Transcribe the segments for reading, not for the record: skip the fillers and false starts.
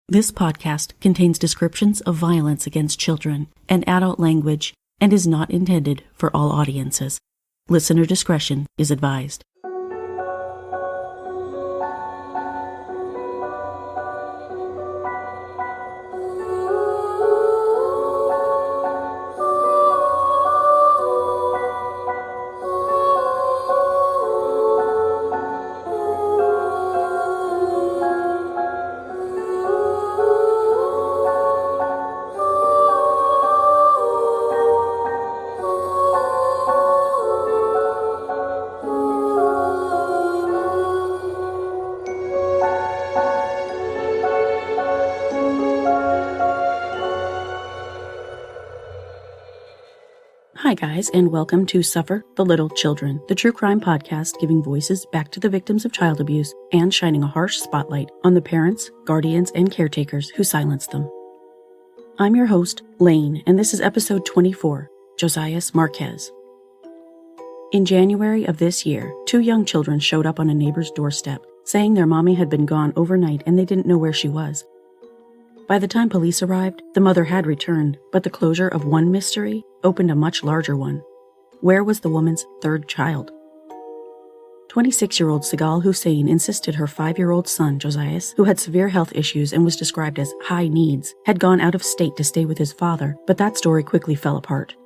This podcast contains descriptions of violence against children and adult language and is not intended for all audiences. Listener discretion is advised. Hi guys, and welcome to Suffer the Little Children, the true crime podcast giving voices back to the victims of child abuse and shining a harsh spotlight on the parents, guardians, and caretakers who silenced them. I'm your host, Lane, and this is episode 24, Josias Marquez. In January of this year, 2 young children showed up on a neighbor's doorstep, saying their mommy had been gone overnight and they didn't know where she was. By the time police arrived, the mother had returned, but the closure of one mystery opened a much larger one. Where was the woman's 3rd child? 26-year-old Sagal Hussein insisted her 5-year-old son, Josias, who had severe health issues and was described as high needs, had gone out of state to stay with his father, but that story quickly fell apart.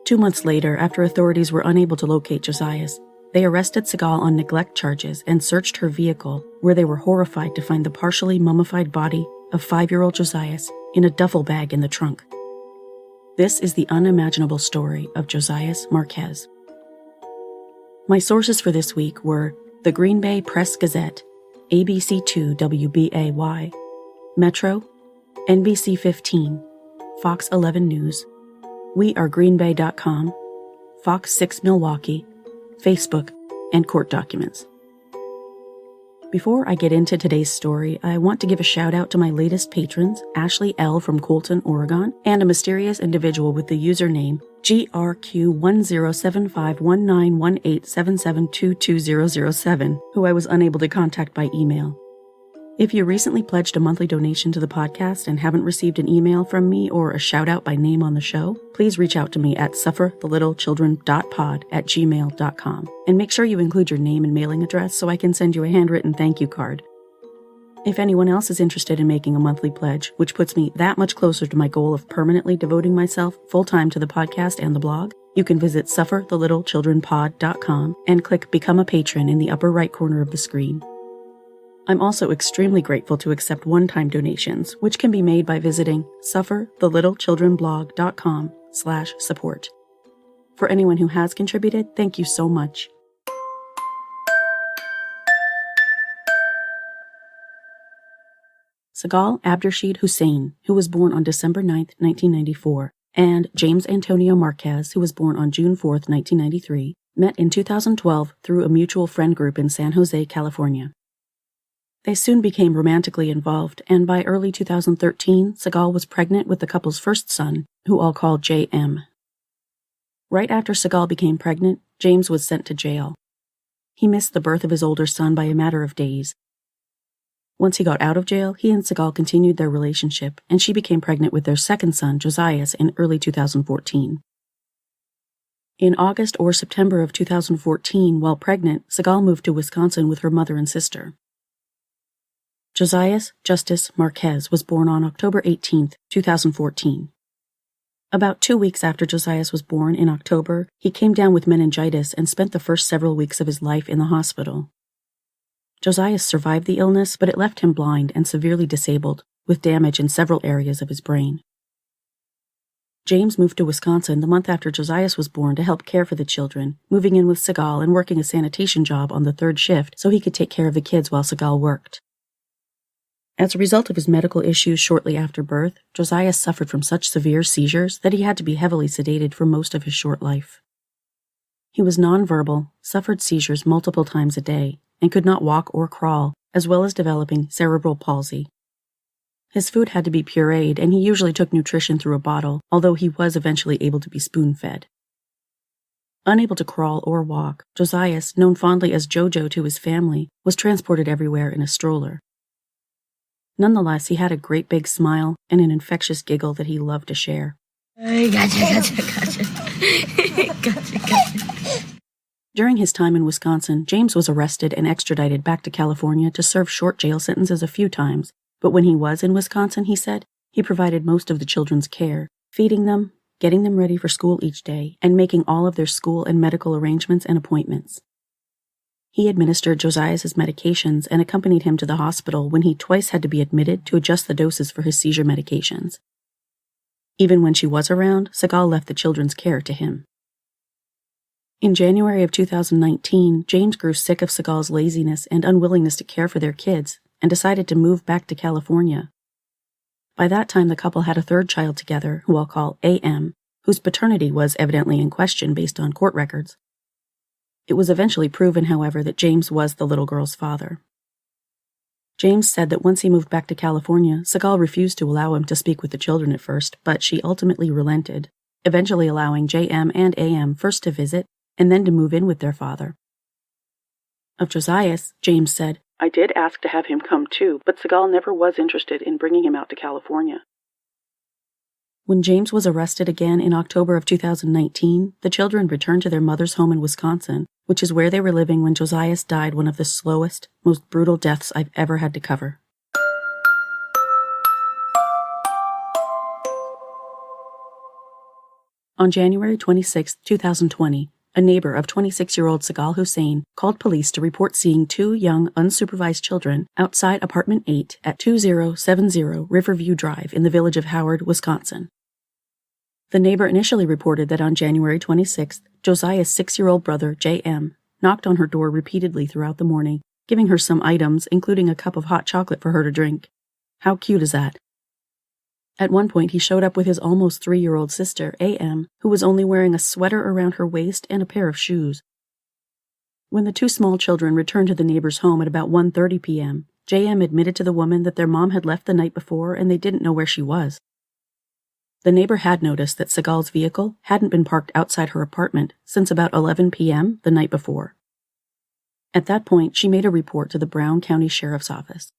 2 months later, after authorities were unable to locate Josias, they arrested Sagal on neglect charges and searched her vehicle, where they were horrified to find the partially mummified body of 5-year-old Josias in a duffel bag in the trunk. This is the unimaginable story of Josias Marquez. My sources for this week were the Green Bay Press Gazette, ABC2 WBAY, Metro, NBC 15, Fox 11 News, WeAreGreenBay.com, Fox 6 Milwaukee, Facebook, and court documents. Before I get into today's story, I want to give a shout out to my latest patrons, Ashley L. from Colton, Oregon, and a mysterious individual with the username GRQ1075191877222007, who I was unable to contact by email. If you recently pledged a monthly donation to the podcast and haven't received an email from me or a shout out by name on the show, please reach out to me at sufferthelittlechildren.pod@gmail.com and make sure you include your name and mailing address so I can send you a handwritten thank you card. If anyone else is interested in making a monthly pledge, which puts me that much closer to my goal of permanently devoting myself full-time to the podcast and the blog, you can visit sufferthelittlechildrenpod.com and click Become a Patron in the upper right corner of the screen. I'm also extremely grateful to accept one-time donations, which can be made by visiting sufferthelittlechildrenblog.com/support. For anyone who has contributed, thank you so much. Sagal Abdurshid Hussein, who was born on December 9, 1994, and James Antonio Marquez, who was born on June 4, 1993, met in 2012 through a mutual friend group in San Jose, California. They soon became romantically involved, and by early 2013, Sagal was pregnant with the couple's first son, who all called JM. Right after Sagal became pregnant, James was sent to jail. He missed the birth of his older son by a matter of days. Once he got out of jail, he and Sagal continued their relationship, and she became pregnant with their second son, Josias, in early 2014. In August or September of 2014, while pregnant, Sagal moved to Wisconsin with her mother and sister. Josias Justice Marquez was born on October 18, 2014. About 2 weeks after Josias was born in October, he came down with meningitis and spent the first several weeks of his life in the hospital. Josias survived the illness, but it left him blind and severely disabled, with damage in several areas of his brain. James moved to Wisconsin the month after Josias was born to help care for the children, moving in with Sagal and working a sanitation job on the 3rd shift so he could take care of the kids while Sagal worked. As a result of his medical issues shortly after birth, Josiah suffered from such severe seizures that he had to be heavily sedated for most of his short life. He was nonverbal, suffered seizures multiple times a day, and could not walk or crawl, as well as developing cerebral palsy. His food had to be pureed, and he usually took nutrition through a bottle, although he was eventually able to be spoon-fed. Unable to crawl or walk, Josias, known fondly as Jojo to his family, was transported everywhere in a stroller. Nonetheless, he had a great big smile and an infectious giggle that he loved to share. Gotcha. During his time in Wisconsin, James was arrested and extradited back to California to serve short jail sentences a few times, but when he was in Wisconsin, he said, he provided most of the children's care, feeding them, getting them ready for school each day, and making all of their school and medical arrangements and appointments. He administered Josiah's medications and accompanied him to the hospital when he twice had to be admitted to adjust the doses for his seizure medications. Even when she was around, Sagal left the children's care to him. In January of 2019, James grew sick of Sagal's laziness and unwillingness to care for their kids and decided to move back to California. By that time, the couple had a third child together, who I'll call A.M., whose paternity was evidently in question based on court records. It was eventually proven, however, that James was the little girl's father. James said that once he moved back to California, Sagal refused to allow him to speak with the children at first, but she ultimately relented, eventually allowing J.M. and A.M. first to visit and then to move in with their father. Of Josias, James said, "I did ask to have him come too, but Sagal never was interested in bringing him out to California." When James was arrested again in October of 2019, the children returned to their mother's home in Wisconsin, which is where they were living when Josias died one of the slowest, most brutal deaths I've ever had to cover. On January 26, 2020, a neighbor of 26-year-old Sagal Hussein called police to report seeing two young, unsupervised children outside apartment 8 at 2070 Riverview Drive in the village of Howard, Wisconsin. The neighbor initially reported that on January 26th, Josiah's 6-year-old brother, J.M., knocked on her door repeatedly throughout the morning, giving her some items, including a cup of hot chocolate for her to drink. How cute is that? At one point, he showed up with his almost 3-year-old sister, A.M., who was only wearing a sweater around her waist and a pair of shoes. When the two small children returned to the neighbor's home at about 1:30 p.m., J.M. admitted to the woman that their mom had left the night before and they didn't know where she was. The neighbor had noticed that Sagal's vehicle hadn't been parked outside her apartment since about 11 p.m. the night before. At that point, she made a report to the Brown County Sheriff's Office.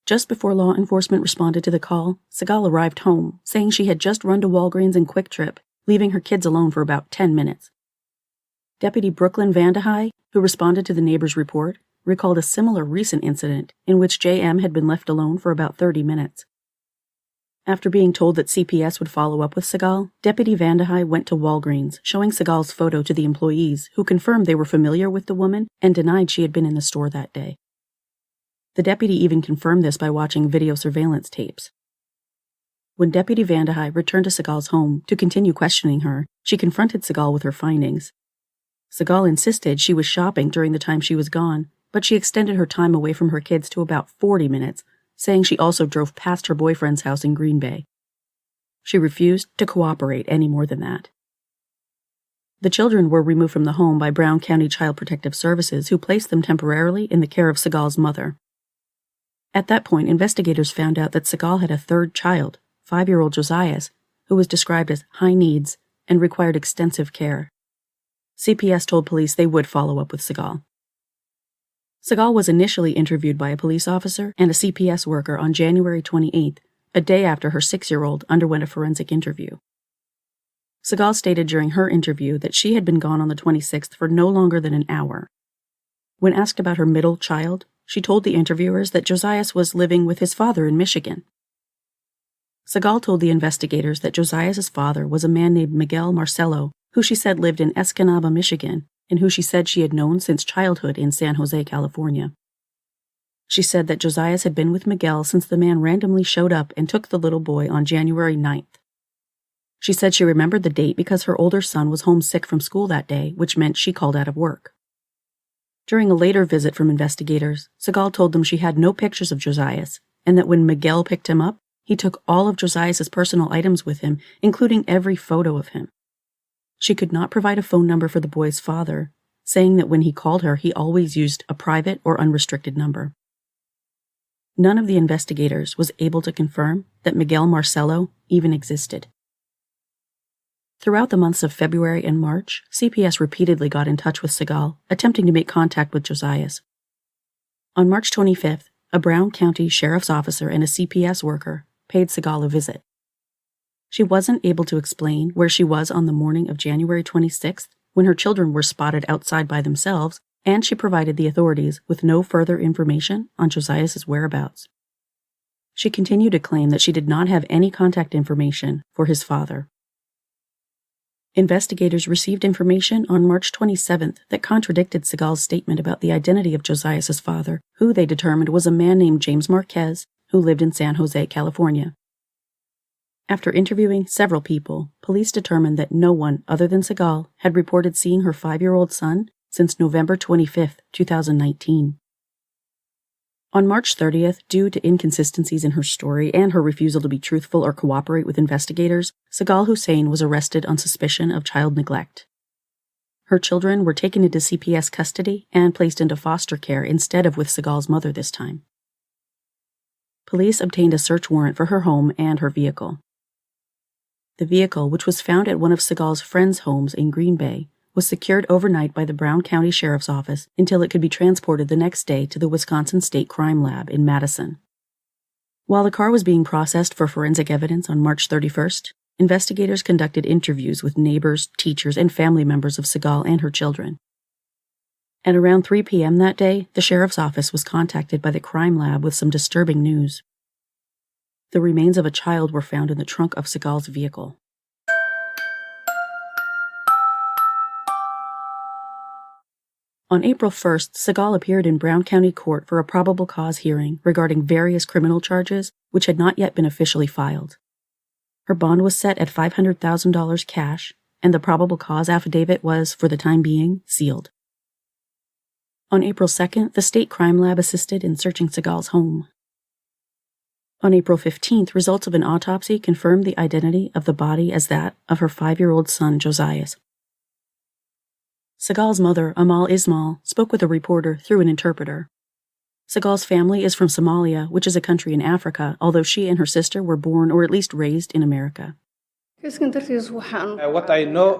Just before law enforcement responded to the call, Sagal arrived home, saying she had just run to Walgreens and Quick Trip, leaving her kids alone for about 10 minutes. Deputy Brooklyn Vandehei, who responded to the neighbor's report, recalled a similar recent incident in which J.M. had been left alone for about 30 minutes. After being told that CPS would follow up with Sagal, Deputy Vandehei went to Walgreens, showing Sagal's photo to the employees, who confirmed they were familiar with the woman and denied she had been in the store that day. The deputy even confirmed this by watching video surveillance tapes. When Deputy Vandehei returned to Sagal's home to continue questioning her, she confronted Sagal with her findings. Sagal insisted she was shopping during the time she was gone, but she extended her time away from her kids to about 40 minutes, saying she also drove past her boyfriend's house in Green Bay. She refused to cooperate any more than that. The children were removed from the home by Brown County Child Protective Services, who placed them temporarily in the care of Sagal's mother. At that point, investigators found out that Sagal had a third child, 5-year-old Josias, who was described as high needs and required extensive care. CPS told police they would follow up with Sagal. Sagal was initially interviewed by a police officer and a CPS worker on January 28th, a day after her 6-year-old underwent a forensic interview. Sagal stated during her interview that she had been gone on the 26th for no longer than an hour. When asked about her middle child, she told the interviewers that Josias was living with his father in Michigan. Sagal told the investigators that Josias' father was a man named Miguel Marcelo, who she said lived in Escanaba, Michigan, and who she said she had known since childhood in San Jose, California. She said that Josias had been with Miguel since the man randomly showed up and took the little boy on January 9th. She said she remembered the date because her older son was homesick from school that day, which meant she called out of work. During a later visit from investigators, Sagal told them she had no pictures of Josias, and that when Miguel picked him up, he took all of Josias' personal items with him, including every photo of him. She could not provide a phone number for the boy's father, saying that when he called her, he always used a private or unrestricted number. None of the investigators was able to confirm that Miguel Marcelo even existed. Throughout the months of February and March, CPS repeatedly got in touch with Sagal, attempting to make contact with Josias. On March 25th, a Brown County sheriff's officer and a CPS worker, paid Sagal a visit. She wasn't able to explain where she was on the morning of January 26th when her children were spotted outside by themselves, and she provided the authorities with no further information on Josiah's whereabouts. She continued to claim that she did not have any contact information for his father. Investigators received information on March 27th that contradicted Sagal's statement about the identity of Josiah's father, who they determined was a man named James Marquez, who lived in San Jose, California. After interviewing several people, police determined that no one other than Sagal had reported seeing her 5-year-old son since November 25, 2019. On March 30th, due to inconsistencies in her story and her refusal to be truthful or cooperate with investigators, Sagal Hussein was arrested on suspicion of child neglect. Her children were taken into CPS custody and placed into foster care instead of with Sagal's mother this time. Police obtained a search warrant for her home and her vehicle. The vehicle, which was found at one of Sagal's friends' homes in Green Bay, was secured overnight by the Brown County Sheriff's Office until it could be transported the next day to the Wisconsin State Crime Lab in Madison. While the car was being processed for forensic evidence on March 31st, investigators conducted interviews with neighbors, teachers, and family members of Sagal and her children. At around 3 p.m. that day, the Sheriff's Office was contacted by the crime lab with some disturbing news. The remains of a child were found in the trunk of Sagal's vehicle. On April 1st, Sagal appeared in Brown County Court for a probable cause hearing regarding various criminal charges which had not yet been officially filed. Her bond was set at $500,000 cash, and the probable cause affidavit was, for the time being, sealed. On April 2nd, the State Crime Lab assisted in searching Sagal's home. On April 15th, results of an autopsy confirmed the identity of the body as that of her 5-year-old son, Josiah. Sagal's mother, Amal Ismail, spoke with a reporter through an interpreter. Sagal's family is from Somalia, which is a country in Africa, although she and her sister were born or at least raised in America. What I know,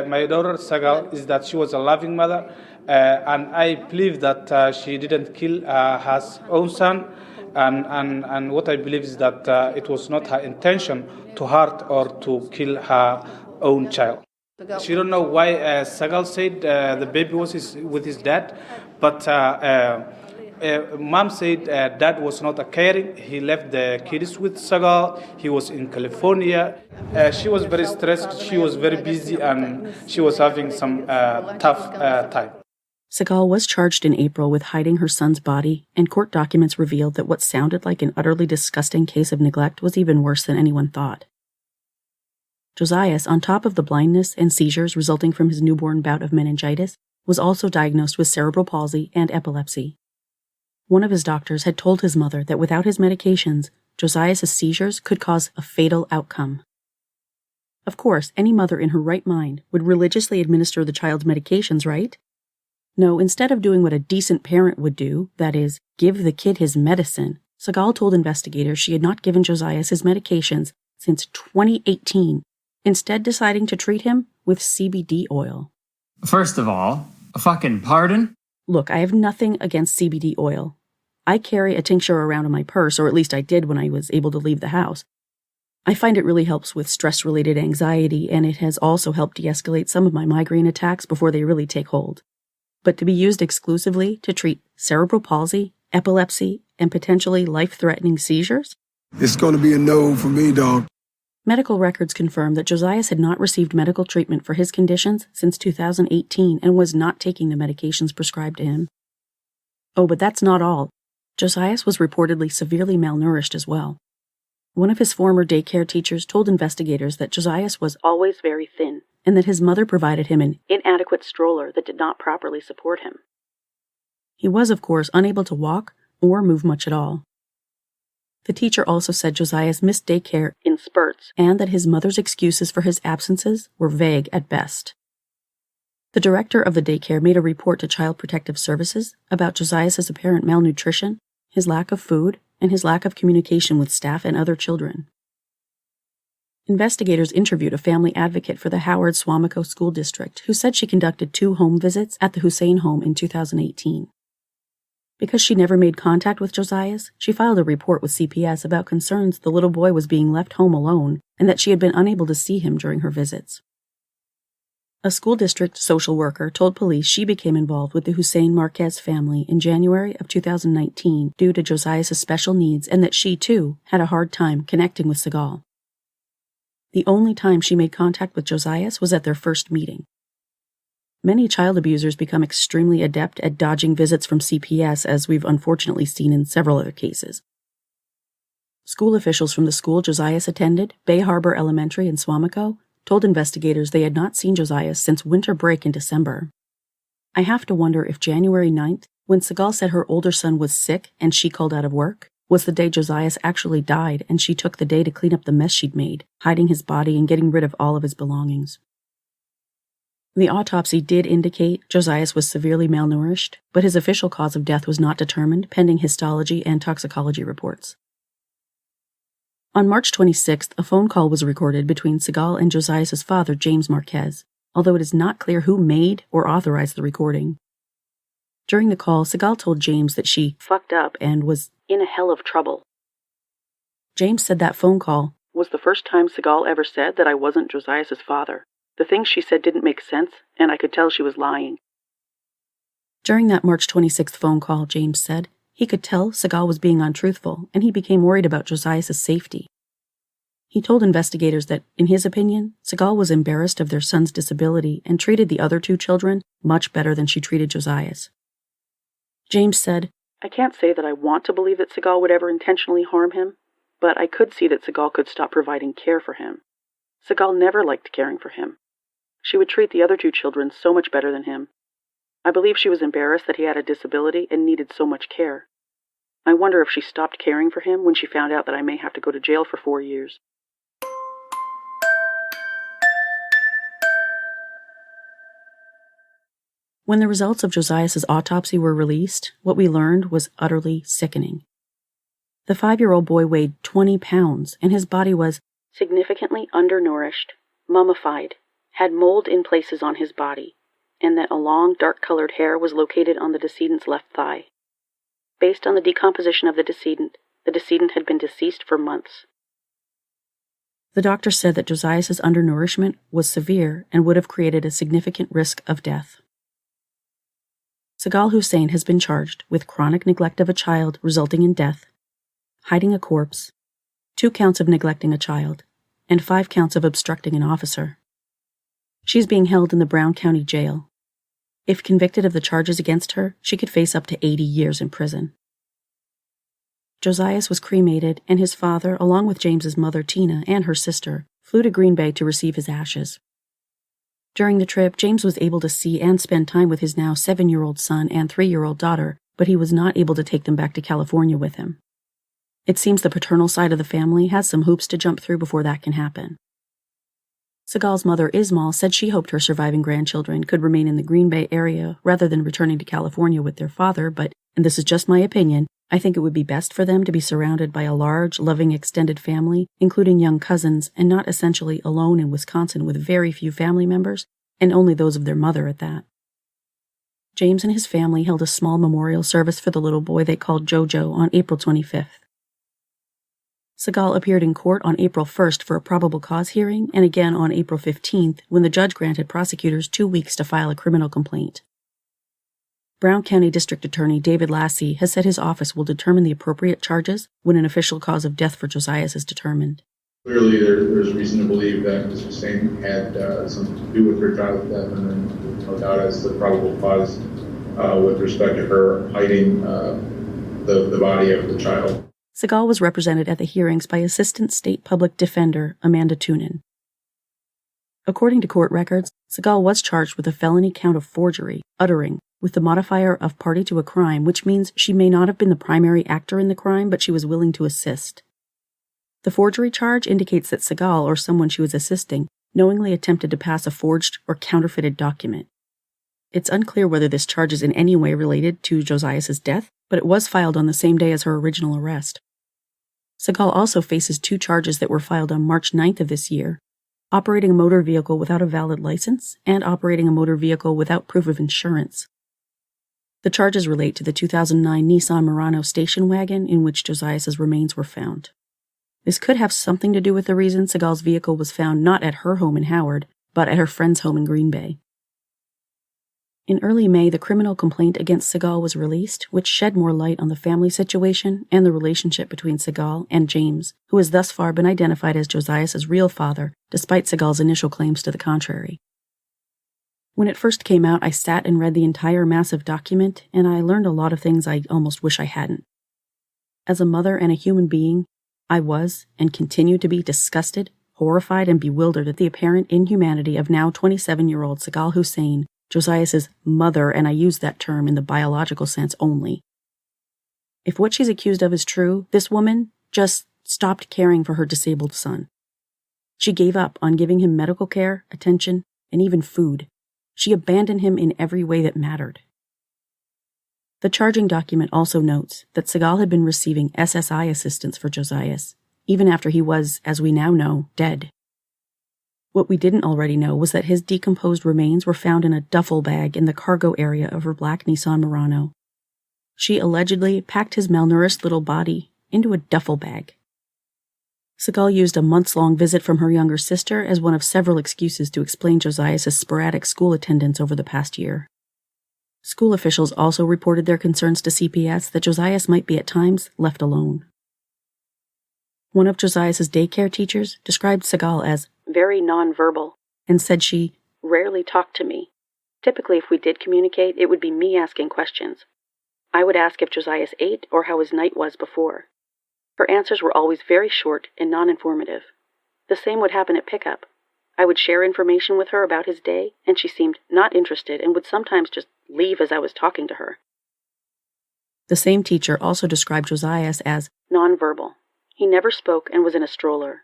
my daughter Sagal, is that she was a loving mother, and I believe that she didn't kill her own son. And what I believe is that it was not her intention to hurt or to kill her own child. She don't know why Sagal said the baby was with his dad, but mom said dad was not caring. He left the kids with Sagal. He was in California. She was very stressed. She was very busy, and she was having some tough time. Sagal was charged in April with hiding her son's body, and court documents revealed that what sounded like an utterly disgusting case of neglect was even worse than anyone thought. Josiah, on top of the blindness and seizures resulting from his newborn bout of meningitis, was also diagnosed with cerebral palsy and epilepsy. One of his doctors had told his mother that without his medications, Josiah's seizures could cause a fatal outcome. Of course, any mother in her right mind would religiously administer the child's medications, right? No, instead of doing what a decent parent would do, that is, give the kid his medicine, Sagal told investigators she had not given Josiah his medications since 2018, instead deciding to treat him with CBD oil. First of all, a fucking pardon? Look, I have nothing against CBD oil. I carry a tincture around in my purse, or at least I did when I was able to leave the house. I find it really helps with stress-related anxiety, and it has also helped de-escalate some of my migraine attacks before they really take hold. But to be used exclusively to treat cerebral palsy, epilepsy, and potentially life-threatening seizures? It's going to be a no for me, dog. Medical records confirm that Josiah had not received medical treatment for his conditions since 2018 and was not taking the medications prescribed to him. Oh, but that's not all. Josiah was reportedly severely malnourished as well. One of his former daycare teachers told investigators that Josiah was always very thin, and that his mother provided him an inadequate stroller that did not properly support him. He was, of course, unable to walk or move much at all. The teacher also said Josiah missed daycare in spurts, and that his mother's excuses for his absences were vague at best. The director of the daycare made a report to Child Protective Services about Josiah's apparent malnutrition, his lack of food, and his lack of communication with staff and other children. Investigators interviewed a family advocate for the Howard Swamico School District who said she conducted 2 home visits at the Hussein home in 2018. Because she never made contact with Josias, she filed a report with CPS about concerns the little boy was being left home alone and that she had been unable to see him during her visits. A school district social worker told police she became involved with the Hussein Marquez family in January of 2019 due to Josias' special needs and that she, too, had a hard time connecting with Sagal. The only time she made contact with Josias was at their first meeting. Many child abusers become extremely adept at dodging visits from CPS, as we've unfortunately seen in several other cases. School officials from the school Josias attended, Bay Harbor Elementary in Swamico, told investigators they had not seen Josias since winter break in December. I have to wonder if January 9th, when Sagal said her older son was sick and she called out of work, was the day Josias actually died and she took the day to clean up the mess she'd made, hiding his body and getting rid of all of his belongings. The autopsy did indicate Josias was severely malnourished, but his official cause of death was not determined, pending histology and toxicology reports. On March 26th, a phone call was recorded between Sagal and Josias' father, James Marquez, although it is not clear who made or authorized the recording. During the call, Sagal told James that she fucked up and was in a hell of trouble. James said that phone call was the first time Sagal ever said that I wasn't Josias' father. The things she said didn't make sense, and I could tell she was lying. During that March 26th phone call, James said, he could tell Sagal was being untruthful, and he became worried about Josias' safety. He told investigators that, in his opinion, Sagal was embarrassed of their son's disability and treated the other two children much better than she treated Josias. James said, I can't say that I want to believe that Sagal would ever intentionally harm him, but I could see that Sagal could stop providing care for him. Sagal never liked caring for him. She would treat the other two children so much better than him. I believe she was embarrassed that he had a disability and needed so much care. I wonder if she stopped caring for him when she found out that I may have to go to jail for 4 years. When the results of Josias' autopsy were released, what we learned was utterly sickening. The 5-year-old boy weighed 20 pounds, and his body was significantly undernourished, mummified, had mold in places on his body, and that a long, dark-colored hair was located on the decedent's left thigh. Based on the decomposition of the decedent had been deceased for months. The doctor said that Josias' undernourishment was severe and would have created a significant risk of death. Sagal Hussein has been charged with chronic neglect of a child resulting in death, hiding a corpse, 2 counts of neglecting a child, and 5 counts of obstructing an officer. She's being held in the Brown County Jail. If convicted of the charges against her, she could face up to 80 years in prison. Josias was cremated, and his father, along with James's mother Tina and her sister, flew to Green Bay to receive his ashes. During the trip, James was able to see and spend time with his now 7-year-old son and 3-year-old daughter, but he was not able to take them back to California with him. It seems the paternal side of the family has some hoops to jump through before that can happen. Sagal's mother, Ismail, said she hoped her surviving grandchildren could remain in the Green Bay area rather than returning to California with their father, but, and this is just my opinion, I think it would be best for them to be surrounded by a large, loving extended family, including young cousins, and not essentially alone in Wisconsin with very few family members, and only those of their mother at that. James and his family held a small memorial service for the little boy they called Jojo on April 25th. Sagal appeared in court on April 1st for a probable cause hearing, and again on April 15th when the judge granted prosecutors 2 weeks to file a criminal complaint. Brown County District Attorney David Lassie has said his office will determine the appropriate charges when an official cause of death for Josias is determined. Clearly, there's reason to believe that Ms. Hussein had something to do with her child's death, and then no doubt as the probable cause with respect to her hiding the body of the child. Sagal was represented at the hearings by Assistant State Public Defender Amanda Toonen. According to court records, Sagal was charged with a felony count of forgery, uttering, with the modifier of party to a crime, which means she may not have been the primary actor in the crime, but she was willing to assist. The forgery charge indicates that Sagal, or someone she was assisting, knowingly attempted to pass a forged or counterfeited document. It's unclear whether this charge is in any way related to Josias' death, but it was filed on the same day as her original arrest. Sagal also faces 2 charges that were filed on March 9th of this year: operating a motor vehicle without a valid license and operating a motor vehicle without proof of insurance. The charges relate to the 2009 Nissan Murano station wagon in which Josiah's remains were found. This could have something to do with the reason Sagal's vehicle was found not at her home in Howard, but at her friend's home in Green Bay. In early May, the criminal complaint against Sagal was released, which shed more light on the family situation and the relationship between Sagal and James, who has thus far been identified as Josiah's real father, despite Sagal's initial claims to the contrary. When it first came out, I sat and read the entire massive document, and I learned a lot of things I almost wish I hadn't. As a mother and a human being, I was, and continue to be, disgusted, horrified, and bewildered at the apparent inhumanity of now 27-year-old Sagal Hussein, Josiah's mother, and I use that term in the biological sense only. If what she's accused of is true, this woman just stopped caring for her disabled son. She gave up on giving him medical care, attention, and even food. She abandoned him in every way that mattered. The charging document also notes that Sagal had been receiving SSI assistance for Josias, even after he was, as we now know, dead. What we didn't already know was that his decomposed remains were found in a duffel bag in the cargo area of her black Nissan Murano. She allegedly packed his malnourished little body into a duffel bag. Sagal used a months-long visit from her younger sister as one of several excuses to explain Josiah's sporadic school attendance over the past year. School officials also reported their concerns to CPS that Josiah might be at times left alone. One of Josiah's daycare teachers described Sagal as very nonverbal and said she rarely talked to me. Typically, if we did communicate, it would be me asking questions. I would ask if Josiah ate or how his night was before. Her answers were always very short and non-informative. The same would happen at pickup. I would share information with her about his day, and she seemed not interested and would sometimes just leave as I was talking to her. The same teacher also described Josiah as nonverbal. He never spoke and was in a stroller.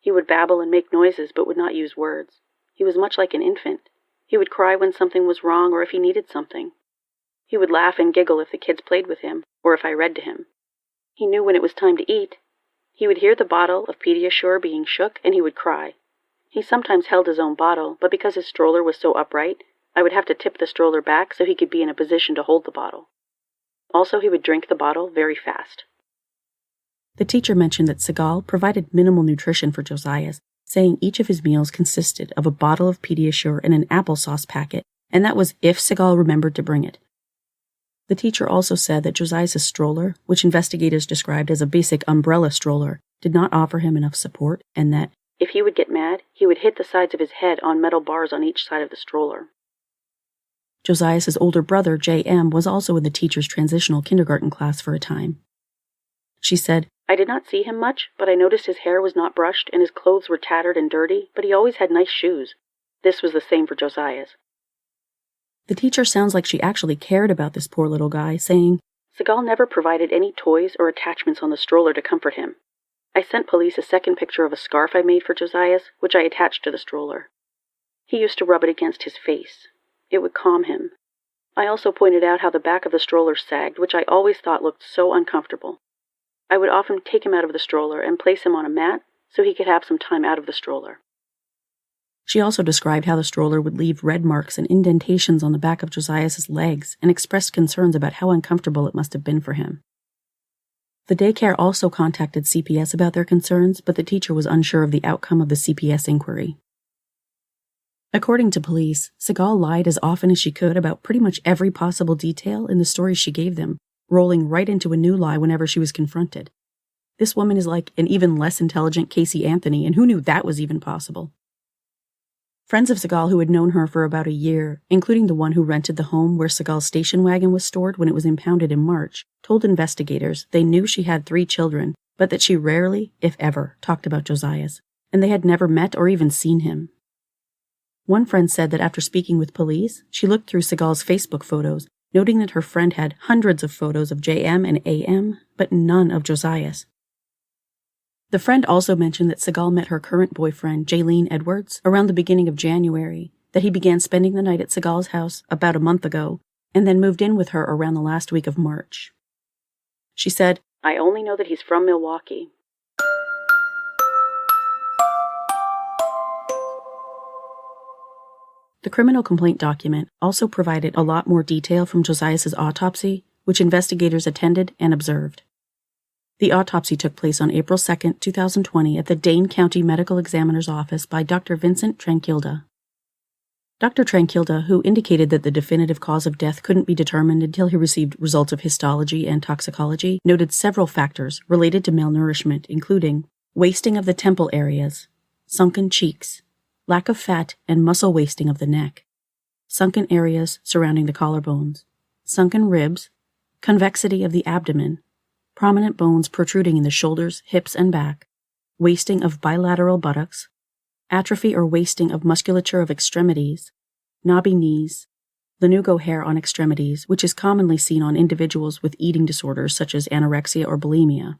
He would babble and make noises but would not use words. He was much like an infant. He would cry when something was wrong or if he needed something. He would laugh and giggle if the kids played with him or if I read to him. He knew when it was time to eat. He would hear the bottle of Pediasure being shook and he would cry. He sometimes held his own bottle, but because his stroller was so upright, I would have to tip the stroller back so he could be in a position to hold the bottle. Also, he would drink the bottle very fast. The teacher mentioned that Sagal provided minimal nutrition for Josiah, saying each of his meals consisted of a bottle of Pediasure and an applesauce packet, and that was if Sagal remembered to bring it. The teacher also said that Josiah's stroller, which investigators described as a basic umbrella stroller, did not offer him enough support, and that if he would get mad, he would hit the sides of his head on metal bars on each side of the stroller. Josiah's older brother, J.M., was also in the teacher's transitional kindergarten class for a time. She said, I did not see him much, but I noticed his hair was not brushed and his clothes were tattered and dirty, but he always had nice shoes. This was the same for Josiah's. The teacher sounds like she actually cared about this poor little guy, saying, Sagal never provided any toys or attachments on the stroller to comfort him. I sent police a second picture of a scarf I made for Josiah, which I attached to the stroller. He used to rub it against his face. It would calm him. I also pointed out how the back of the stroller sagged, which I always thought looked so uncomfortable. I would often take him out of the stroller and place him on a mat so he could have some time out of the stroller. She also described how the stroller would leave red marks and indentations on the back of Josiah's legs and expressed concerns about how uncomfortable it must have been for him. The daycare also contacted CPS about their concerns, but the teacher was unsure of the outcome of the CPS inquiry. According to police, Sagal lied as often as she could about pretty much every possible detail in the stories she gave them, rolling right into a new lie whenever she was confronted. This woman is like an even less intelligent Casey Anthony, and who knew that was even possible? Friends of Sagal who had known her for about a year, including the one who rented the home where Sagal's station wagon was stored when it was impounded in March, told investigators they knew she had 3 children, but that she rarely, if ever, talked about Josiah's, and they had never met or even seen him. One friend said that after speaking with police, she looked through Sagal's Facebook photos, noting that her friend had hundreds of photos of JM and AM, but none of Josiah's. The friend also mentioned that Sagal met her current boyfriend, Jaylene Edwards, around the beginning of January, that he began spending the night at Sagal's house about a month ago, and then moved in with her around the last week of March. She said, I only know that he's from Milwaukee. The criminal complaint document also provided a lot more detail from Josiah's autopsy, which investigators attended and observed. The autopsy took place on April 2, 2020 at the Dane County Medical Examiner's Office by Dr. Vincent Tranquilda. Dr. Tranquilda, who indicated that the definitive cause of death couldn't be determined until he received results of histology and toxicology, noted several factors related to malnourishment, including wasting of the temple areas, sunken cheeks, lack of fat and muscle wasting of the neck, sunken areas surrounding the collarbones, sunken ribs, convexity of the abdomen, prominent bones protruding in the shoulders, hips, and back, wasting of bilateral buttocks, atrophy or wasting of musculature of extremities, knobby knees, lanugo hair on extremities, which is commonly seen on individuals with eating disorders such as anorexia or bulimia.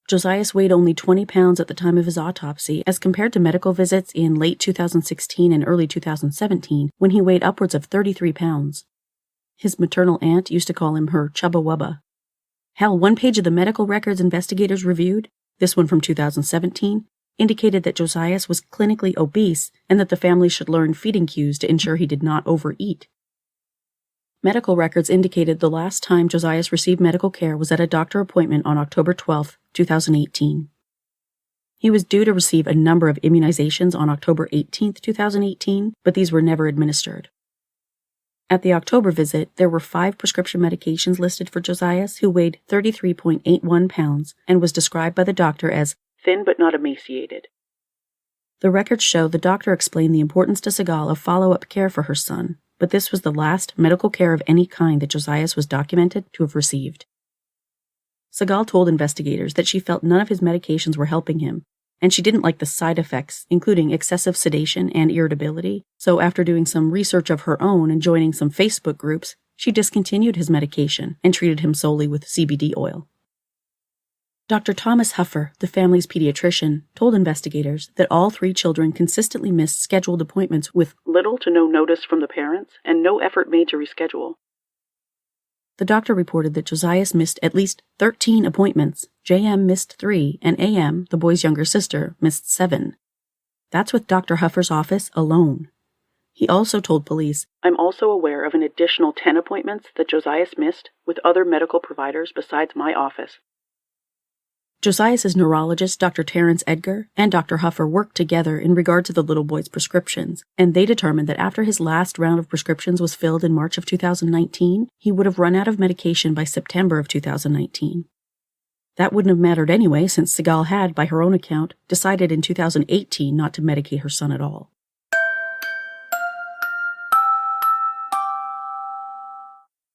Josiah weighed only 20 pounds at the time of his autopsy, as compared to medical visits in late 2016 and early 2017, when he weighed upwards of 33 pounds. His maternal aunt used to call him her Chubba Wubba. Hell, one page of the medical records investigators reviewed, this one from 2017, indicated that Josiah was clinically obese and that the family should learn feeding cues to ensure he did not overeat. Medical records indicated the last time Josiah received medical care was at a doctor appointment on October 12, 2018. He was due to receive a number of immunizations on October 18, 2018, but these were never administered. At the October visit, there were 5 prescription medications listed for Josiah, who weighed 33.81 pounds and was described by the doctor as thin but not emaciated. The records show the doctor explained the importance to Sagal of follow-up care for her son, but this was the last medical care of any kind that Josiah was documented to have received. Sagal told investigators that she felt none of his medications were helping him, and she didn't like the side effects, including excessive sedation and irritability, so after doing some research of her own and joining some Facebook groups, she discontinued his medication and treated him solely with CBD oil. Dr. Thomas Huffer, the family's pediatrician, told investigators that all 3 children consistently missed scheduled appointments with little to no notice from the parents and no effort made to reschedule. The doctor reported that Josiah missed at least 13 appointments, JM missed 3, and AM, the boy's younger sister, missed 7. That's with Dr. Huffer's office alone. He also told police, "I'm also aware of an additional 10 appointments that Josiah missed with other medical providers besides my office." Josiah's neurologist, Dr. Terrence Edgar, and Dr. Huffer worked together in regard to the little boy's prescriptions, and they determined that after his last round of prescriptions was filled in March of 2019, he would have run out of medication by September of 2019. That wouldn't have mattered anyway, since Sagal had, by her own account, decided in 2018 not to medicate her son at all.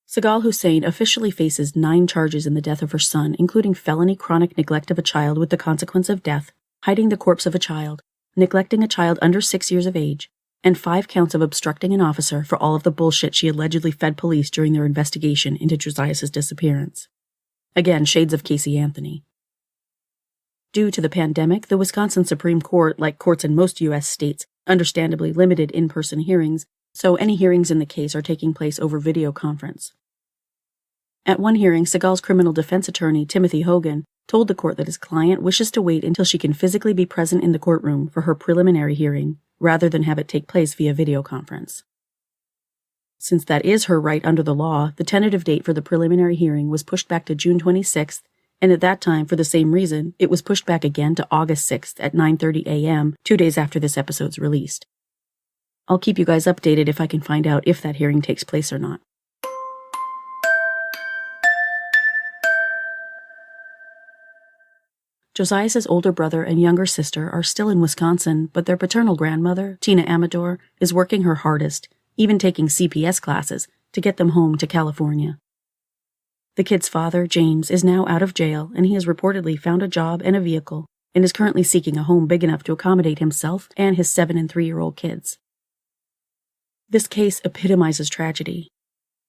Sagal Hussein officially faces 9 charges in the death of her son, including felony chronic neglect of a child with the consequence of death, hiding the corpse of a child, neglecting a child under 6 years of age, and 5 counts of obstructing an officer for all of the bullshit she allegedly fed police during their investigation into Josiah's disappearance. Again, shades of Casey Anthony. Due to the pandemic, the Wisconsin Supreme Court, like courts in most U.S. states, understandably limited in-person hearings, so any hearings in the case are taking place over video conference. At one hearing, Sagal's criminal defense attorney, Timothy Hogan, told the court that his client wishes to wait until she can physically be present in the courtroom for her preliminary hearing, rather than have it take place via video conference. Since that is her right under the law, the tentative date for the preliminary hearing was pushed back to June 26th, and at that time, for the same reason, it was pushed back again to August 6th at 9:30 a.m., 2 days after this episode's released. I'll keep you guys updated if I can find out if that hearing takes place or not. Josiah's older brother and younger sister are still in Wisconsin, but their paternal grandmother, Tina Amador, is working her hardest, even taking CPS classes, to get them home to California. The kid's father, James, is now out of jail, and he has reportedly found a job and a vehicle, and is currently seeking a home big enough to accommodate himself and his 7- and 3-year-old kids. This case epitomizes tragedy.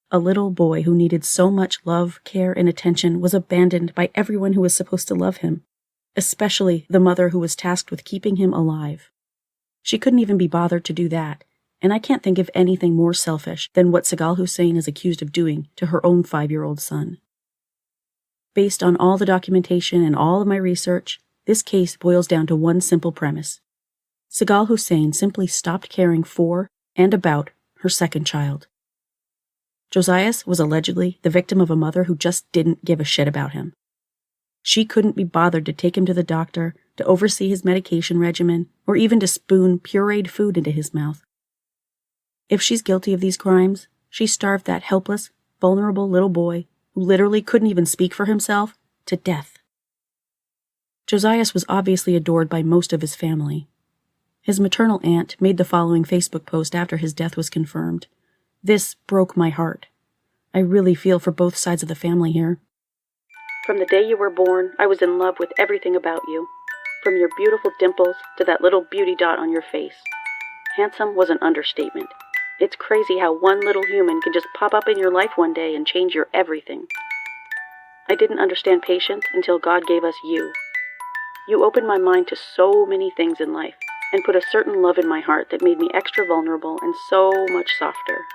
A little boy who needed so much love, care, and attention was abandoned by everyone who was supposed to love him, especially the mother who was tasked with keeping him alive. She couldn't even be bothered to do that, and I can't think of anything more selfish than what Sagal Hussein is accused of doing to her own 5-year-old son. Based on all the documentation and all of my research, this case boils down to one simple premise. Sagal Hussein simply stopped caring for and about her second child. Josias was allegedly the victim of a mother who just didn't give a shit about him. She couldn't be bothered to take him to the doctor, to oversee his medication regimen, or even to spoon pureed food into his mouth. If she's guilty of these crimes, she starved that helpless, vulnerable little boy, who literally couldn't even speak for himself, to death. Josias was obviously adored by most of his family. His maternal aunt made the following Facebook post after his death was confirmed. This broke my heart. I really feel for both sides of the family here. From the day you were born, I was in love with everything about you. From your beautiful dimples to that little beauty dot on your face. Handsome was an understatement. It's crazy how one little human can just pop up in your life one day and change your everything. I didn't understand patience until God gave us you. You opened my mind to so many things in life and put a certain love in my heart that made me extra vulnerable and so much softer.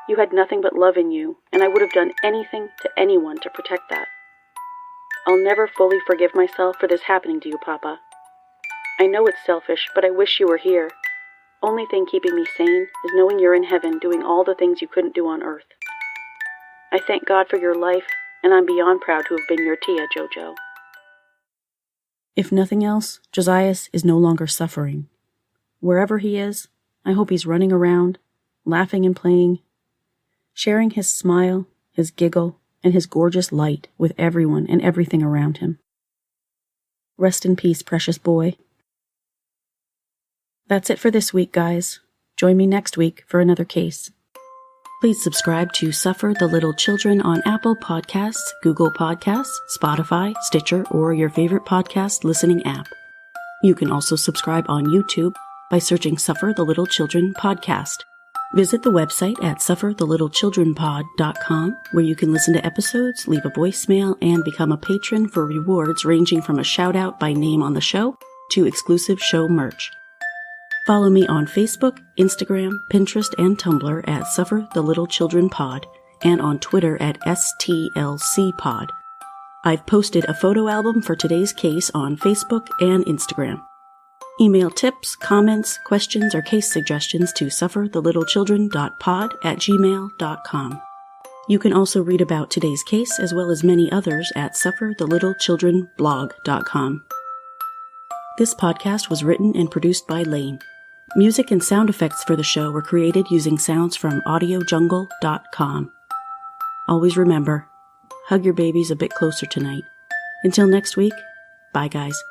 You had nothing but love in you, and I would have done anything to anyone to protect that. I'll never fully forgive myself for this happening to you, Papa. I know it's selfish, but I wish you were here. Only thing keeping me sane is knowing you're in heaven doing all the things you couldn't do on earth. I thank God for your life, and I'm beyond proud to have been your Tia, Jojo. If nothing else, Josias is no longer suffering. Wherever he is, I hope he's running around, laughing and playing, sharing his smile, his giggle, and his gorgeous light with everyone and everything around him. Rest in peace, precious boy. That's it for this week, guys. Join me next week for another case. Please subscribe to Suffer the Little Children on Apple Podcasts, Google Podcasts, Spotify, Stitcher, or your favorite podcast listening app. You can also subscribe on YouTube by searching Suffer the Little Children Podcast. Visit the website at sufferthelittlechdrenpod.com, where you can listen to episodes, leave a voicemail, and become a patron for rewards ranging from a shout-out by name on the show to exclusive show merch. Follow me on Facebook, Instagram, Pinterest, and Tumblr at Suffer the Little Children Pod, and on Twitter at STLCPod. I've posted a photo album for today's case on Facebook and Instagram. Email tips, comments, questions, or case suggestions to sufferthelittlechdren.pod@gmail.com. You can also read about today's case as well as many others at sufferthelittlechdrenblog.com. This podcast was written and produced by Lane. Music and sound effects for the show were created using sounds from audiojungle.com. Always remember, hug your babies a bit closer tonight. Until next week, bye guys.